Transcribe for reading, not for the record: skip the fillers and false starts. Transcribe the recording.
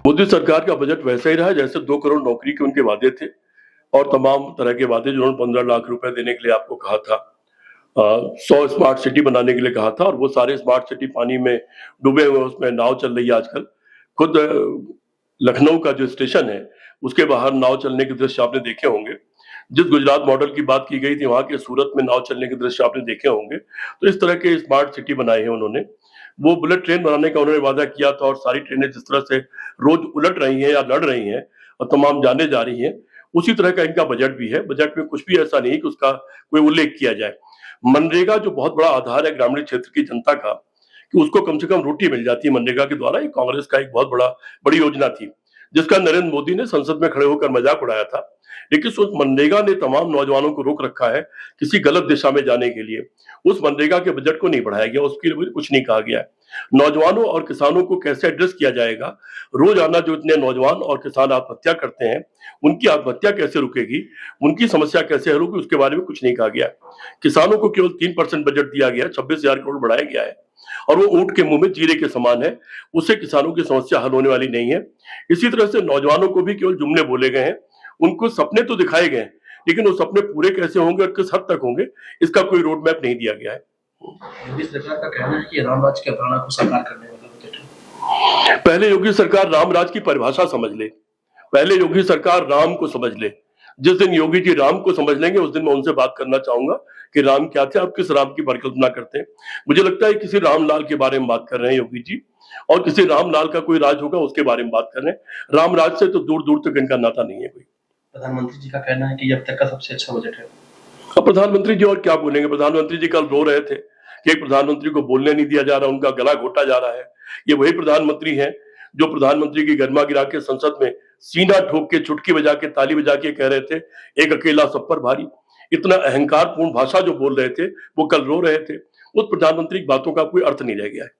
मोदी सरकार का बजट वैसा ही रहा जैसे 2 करोड़ नौकरी के उनके वादे थे और तमाम तरह के वादे जो उन्होंने 15 लाख रुपए देने के लिए आपको कहा था, 100 स्मार्ट सिटी बनाने के लिए कहा था और वो सारे स्मार्ट सिटी पानी में डूबे हुए, उसमें नाव चल रही है आजकल। खुद लखनऊ का जो स्टेशन है उसके बाहर नाव चलने के दृश्य आपने देखे होंगे। जिस गुजरात मॉडल की बात की गई थी वहां के सूरत में नाव चलने के दृश्य आपने देखे होंगे। तो इस तरह के स्मार्ट सिटी बनाए हैं उन्होंने। वो बुलेट ट्रेन बनाने का उन्होंने वादा किया था और सारी ट्रेनें जिस तरह से रोज उलट रही हैं या लड़ रही हैं और तमाम जाने जा रही हैं, उसी तरह का इनका बजट भी है। बजट में कुछ भी ऐसा नहीं कि उसका कोई उल्लेख किया जाए। मनरेगा जो बहुत बड़ा आधार है ग्रामीण क्षेत्र की जनता का, कि उसको कम से कम रोटी मिल जाती है मनरेगा के द्वारा, ये कांग्रेस का एक बहुत बड़ी योजना थी जिसका नरेंद्र मोदी ने संसद में खड़े होकर मजाक उड़ाया था। लेकिन उस मनरेगा ने तमाम नौजवानों को रोक रखा है किसी गलत दिशा में जाने के लिए। उस मनरेगा के बजट को नहीं बढ़ाया गया, उसके लिए कुछ नहीं कहा गया है। नौजवानों और किसानों को कैसे एड्रेस किया जाएगा, रोजाना जो इतने नौजवान और किसान आत्महत्या करते हैं उनकी आत्महत्या कैसे रुकेगी, उनकी समस्या कैसे हल होगी, उसके बारे में कुछ नहीं कहा गया। किसानों को केवल 3% बजट दिया गया, 26,000 करोड़ बढ़ाया गया है और वो ऊंट के मुंह में जीरे के समान है। उससे किसानों की समस्या हल होने वाली नहीं है। इसी तरह से नौजवानों को भी केवल जुमले बोले गए हैं, उनको सपने तो दिखाए गए हैं, लेकिन वो सपने पूरे कैसे होंगे और किस हद तक होंगे, इसका कोई रोड मैप नहीं दिया गया है। योगी सरकार का कहना है कि रामराज की अवधारणा को साकार करने वाला बजट है। पहले योगी सरकार रामराज की परिभाषा समझ ले, पहले योगी सरकार राम को समझ ले। जिस दिन योगी जी राम को समझ लेंगे उस दिन मैं उनसे बात करना चाहूंगा कि राम क्या थे, आप किस राम की परिकल्पना करते हैं। मुझे लगता है किसी रामलाल के बारे में बात कर रहे हैं योगी जी, और किसी रामलाल का कोई राज होगा उसके बारे में बात कर रहे हैं। रामराज से तो दूर दूर तक इनका नाता नहीं है कोई। प्रधानमंत्री जी का कहना है कि ये अब तक का सबसे अच्छा बजट है। अब प्रधानमंत्री जी और क्या बोलेंगे। प्रधानमंत्री जी कल रो रहे थे कि एक प्रधानमंत्री को बोलने नहीं दिया जा रहा, उनका गला घोटा जा रहा है। ये वही प्रधानमंत्री हैं जो प्रधानमंत्री की गरिमा गिरा के संसद में सीना ठोक के, चुटकी बजा के, ताली बजा के कह रहे थे एक अकेला सब पर भारी। इतना अहंकारपूर्ण भाषा जो बोल रहे थे वो कल रो रहे थे। उस प्रधानमंत्री की बातों का कोई अर्थ नहीं रह गया है।